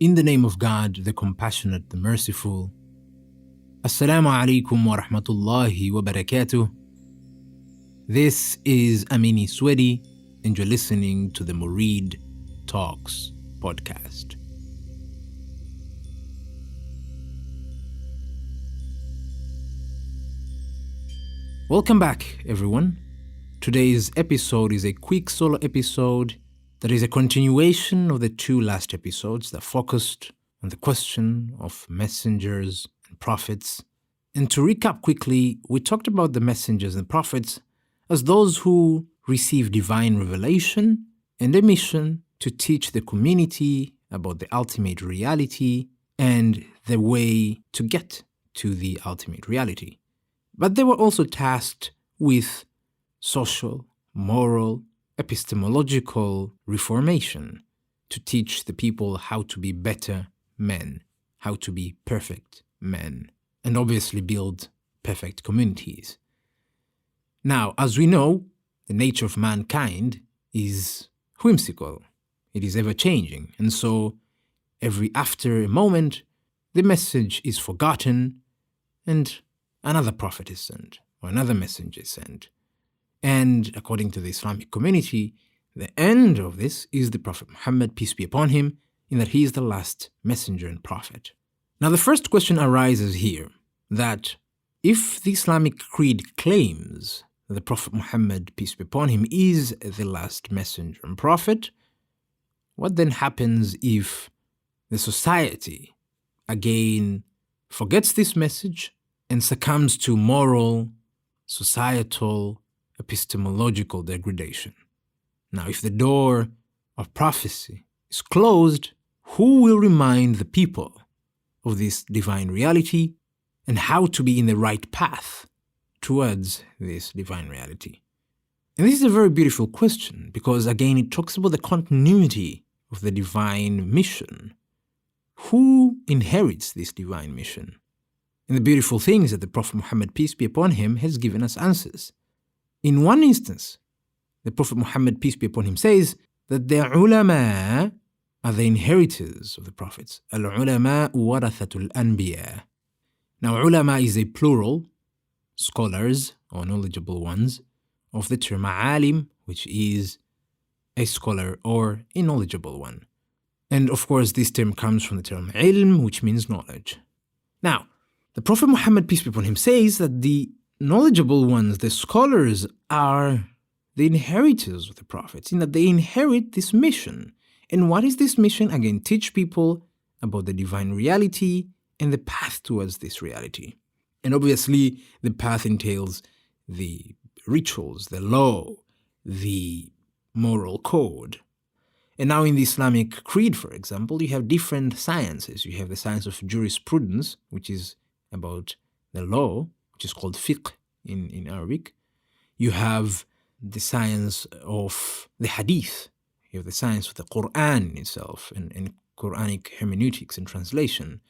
In the name of God, the Compassionate, the Merciful. Assalamu alaikum wa rahmatullahi wa barakatuh. This is Amini Swedi, and you're listening to the Murid Talks podcast. Welcome back, everyone. Today's episode is a quick solo episode that is a continuation of the two last episodes that focused on the question of messengers and prophets. And to recap quickly, we talked about the messengers and prophets as those who receive divine revelation and a mission to teach the community about the ultimate reality and the way to get to the ultimate reality. But they were also tasked with social, moral, epistemological reformation to teach the people how to be better men, how to be perfect men, and obviously build perfect communities. Now, as we know, the nature of mankind is whimsical. It is ever-changing, and so after a moment, the message is forgotten, and another prophet is sent, or another messenger is sent. And according to the Islamic community, the end of this is the Prophet Muhammad, peace be upon him, in that he is the last messenger and prophet. Now the first question arises here, that if the Islamic creed claims that the Prophet Muhammad, peace be upon him, is the last messenger and prophet, what then happens if the society again forgets this message and succumbs to moral, societal, epistemological degradation? Now, if the door of prophecy is closed, who will remind the people of this divine reality and how to be in the right path towards this divine reality? And this is a very beautiful question because, again, it talks about the continuity of the divine mission. Who inherits this divine mission? And the beautiful thing is that the Prophet Muhammad, peace be upon him, has given us answers. In one instance, the Prophet Muhammad, peace be upon him, says that the ulama are the inheritors of the prophets. Al-ulama warathatul anbiya. Now, ulama is a plural, scholars or knowledgeable ones, of the term alim, which is a scholar or a knowledgeable one. And of course, this term comes from the term ilm, which means knowledge. Now, the Prophet Muhammad, peace be upon him, says that the knowledgeable ones, the scholars, are the inheritors of the prophets, in that they inherit this mission. And what is this mission? Again, teach people about the divine reality and the path towards this reality. And obviously, the path entails the rituals, the law, the moral code. And now in the Islamic creed, for example, you have different sciences. You have the science of jurisprudence, which is about the law, which is called fiqh in Arabic. You have the science of the Hadith. You have the science of the Quran itself and Quranic hermeneutics and translation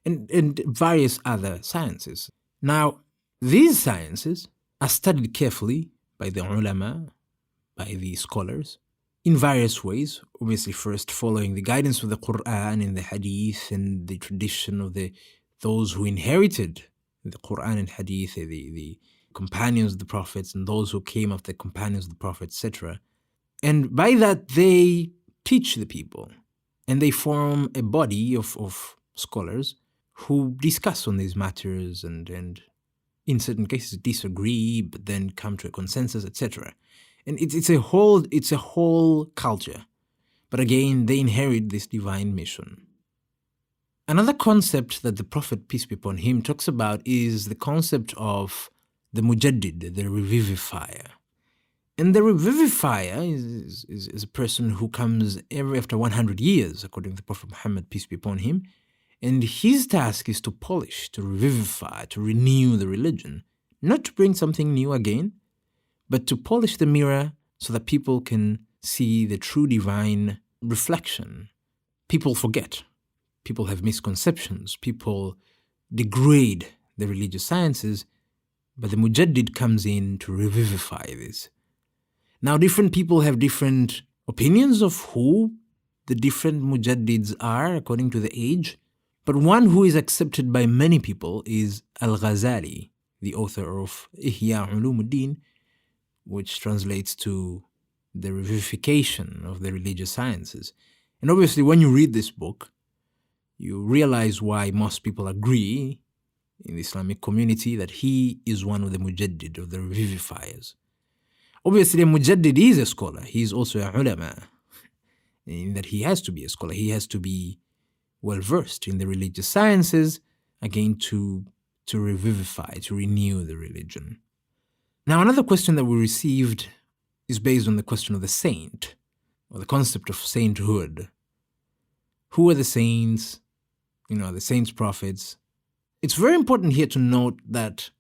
and various other sciences. Now, these sciences are studied carefully by the ulama, by the scholars, in various ways. Obviously, first following the guidance of the Quran and the Hadith and the tradition of those who inherited the Quran and Hadith, the companions of the prophets and those who came after the companions of the prophets, etc. And by that, they teach the people and they form a body of scholars who discuss on these matters and in certain cases disagree, but then come to a consensus, etc. And it's a whole culture. But again, they inherit this divine mission. Another concept that the Prophet, peace be upon him, talks about is the concept of the mujaddid, the revivifier. And the revivifier is a person who comes after 100 years, according to the Prophet Muhammad, peace be upon him. And his task is to polish, to revivify, to renew the religion. Not to bring something new again, but to polish the mirror so that people can see the true divine reflection. People forget. People have misconceptions. People degrade the religious sciences, but the mujaddid comes in to revivify this. Now, different people have different opinions of who the different mujaddids are according to the age, but one who is accepted by many people is Al-Ghazali, the author of Ihya Ulumuddin, which translates to the revivification of the religious sciences. And obviously, when you read this book, you realize why most people agree in the Islamic community that he is one of the mujaddid, of the revivifiers. Obviously, a mujaddid is a scholar. He is also a ulama, in that he has to be a scholar. He has to be well-versed in the religious sciences, again, to revivify, to renew the religion. Now, another question that we received is based on the question of the saint, or the concept of sainthood. Who are the saints? The saints' prophets. It's very important here to note that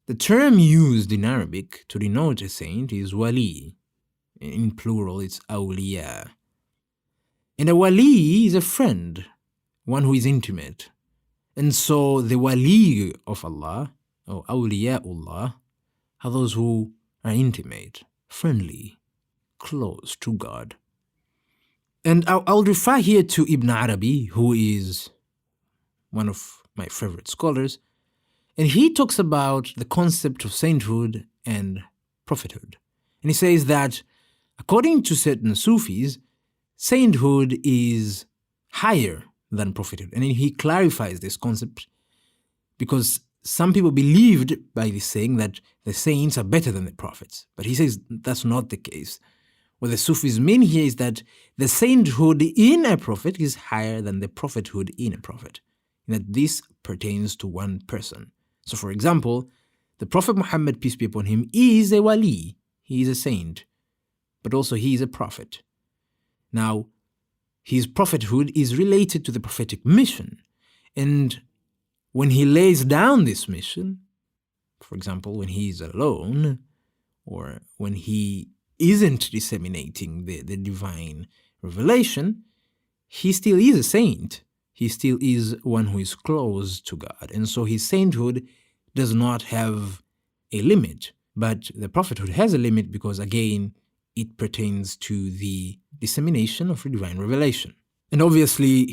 the term used in Arabic to denote a saint is wali. In plural, it's awliya. And a wali is a friend, one who is intimate. And so the wali of Allah, or awliyaullah, are those who are intimate, friendly, close to God. And I'll refer here to Ibn Arabi, who is one of my favorite scholars, and he talks about the concept of sainthood and prophethood. And he says that according to certain Sufis, sainthood is higher than prophethood. And he clarifies this concept because some people believed by this saying that the saints are better than the prophets. But he says that's not the case. What the Sufis mean here is that the sainthood in a prophet is higher than the prophethood in a prophet, and that this pertains to one person. So, for example, the Prophet Muhammad, peace be upon him, is a wali. He is a saint, but also he is a prophet. Now, his prophethood is related to the prophetic mission. And when he lays down this mission, for example, when he is alone, or when he isn't disseminating the divine revelation, he still is a saint. He still is one who is close to God. And so his sainthood does not have a limit. But the prophethood has a limit because, again, it pertains to the dissemination of divine revelation. And obviously,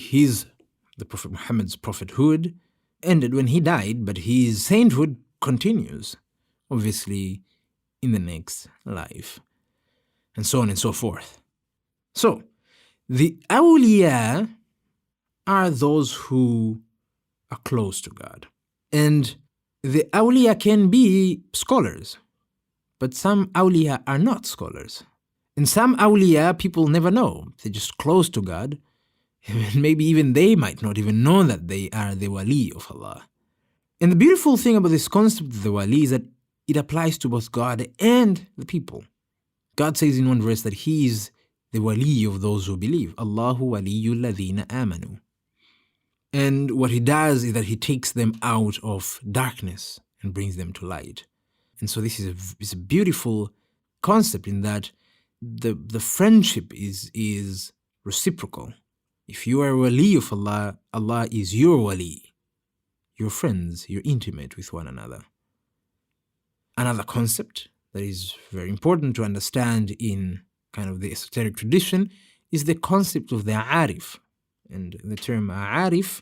the Prophet Muhammad's prophethood ended when he died, but his sainthood continues, obviously, in the next life, and so on and so forth. So, the awliya are those who are close to God. And the awliya can be scholars, but some awliya are not scholars. And some awliya people never know. They're just close to God. And maybe even they might not even know that they are the wali of Allah. And the beautiful thing about this concept of the wali is that it applies to both God and the people. God says in one verse that He is the wali of those who believe. Allahu waliyul ladhina amanu. And what He does is that He takes them out of darkness and brings them to light. And so this is a beautiful concept in that the friendship is reciprocal. If you are a wali of Allah, Allah is your wali. You're friends, you're intimate with one another. Another concept that is very important to understand in kind of the esoteric tradition is the concept of the arif. And the term arif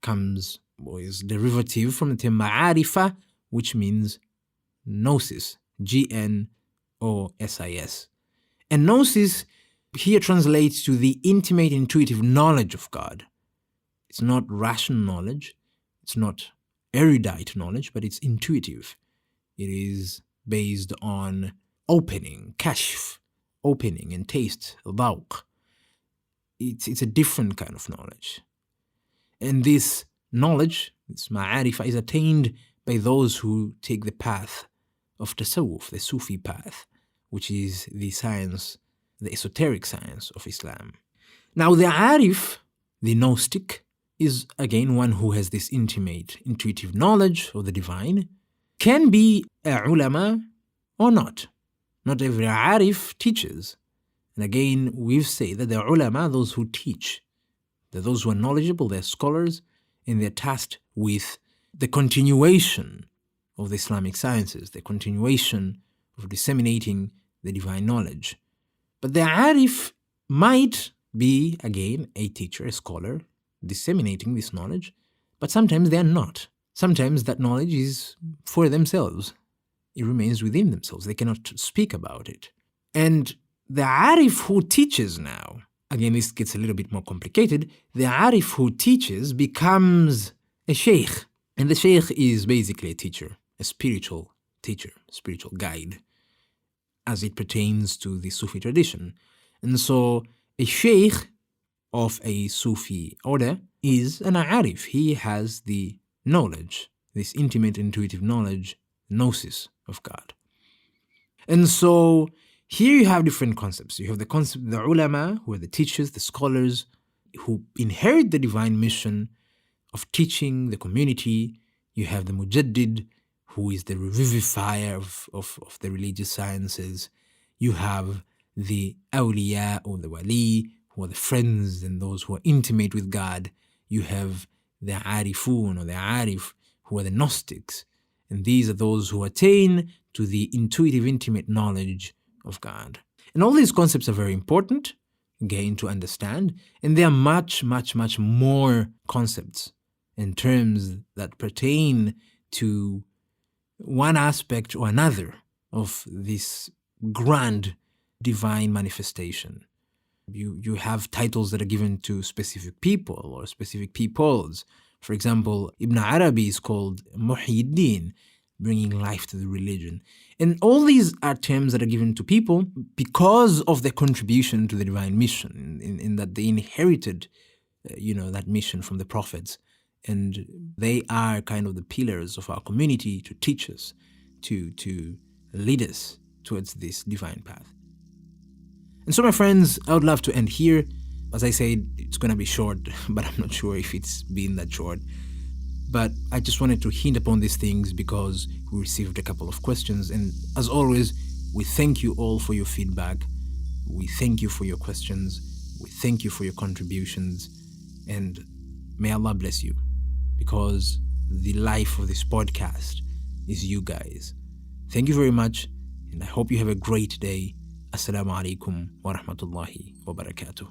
is derivative from the term ma'arifa, which means gnosis, Gnosis. And gnosis here translates to the intimate, intuitive knowledge of God. It's not rational knowledge, it's not erudite knowledge, but it's intuitive. It is based on opening, kashf, opening and taste, dhawq. It's a different kind of knowledge. And this knowledge, this ma'arifa, is attained by those who take the path of tasawwuf, the Sufi path, which is the science, the esoteric science of Islam. Now the arif, the gnostic, is again one who has this intimate, intuitive knowledge of the divine, can be a ulama or not. Not every arif teaches. And again, we've said that the ulama, those who teach, they're those who are knowledgeable, they're scholars, and they're tasked with the continuation of the Islamic sciences, the continuation of disseminating the divine knowledge. But the arif might be, again, a teacher, a scholar, disseminating this knowledge, but sometimes they are not. Sometimes that knowledge is for themselves. It remains within themselves. They cannot speak about it. And the arif who teaches now, again, this gets a little bit more complicated, the arif who teaches becomes a sheikh. And the sheikh is basically a teacher, a spiritual teacher, spiritual guide, as it pertains to the Sufi tradition. And so a sheikh of a Sufi order is an arif. He has the knowledge, this intimate, intuitive knowledge, gnosis of God. And so here you have different concepts. You have the concept of the ulama, who are the teachers, the scholars, who inherit the divine mission of teaching the community. You have the mujaddid, who is the revivifier of the religious sciences. You have the awliya or the wali, who are the friends and those who are intimate with God. You have the arifun or the arif, who are the gnostics. And these are those who attain to the intuitive, intimate knowledge of God. And all these concepts are very important, again, to understand. And there are much, much, much more concepts and terms that pertain to one aspect or another of this grand divine manifestation. You have titles that are given to specific people or specific peoples. For example, Ibn Arabi is called Muhyiddin, bringing life to the religion. And all these are terms that are given to people because of their contribution to the divine mission, in that they inherited, that mission from the prophets. And they are kind of the pillars of our community to teach us, to lead us towards this divine path. And so, my friends, I would love to end here. As I said, it's going to be short, but I'm not sure if it's been that short. But I just wanted to hint upon these things because we received a couple of questions. And as always, we thank you all for your feedback. We thank you for your questions. We thank you for your contributions. And may Allah bless you, because the life of this podcast is you guys. Thank you very much, and I hope you have a great day. Assalamu alaikum wa rahmatullahi wa barakatuh.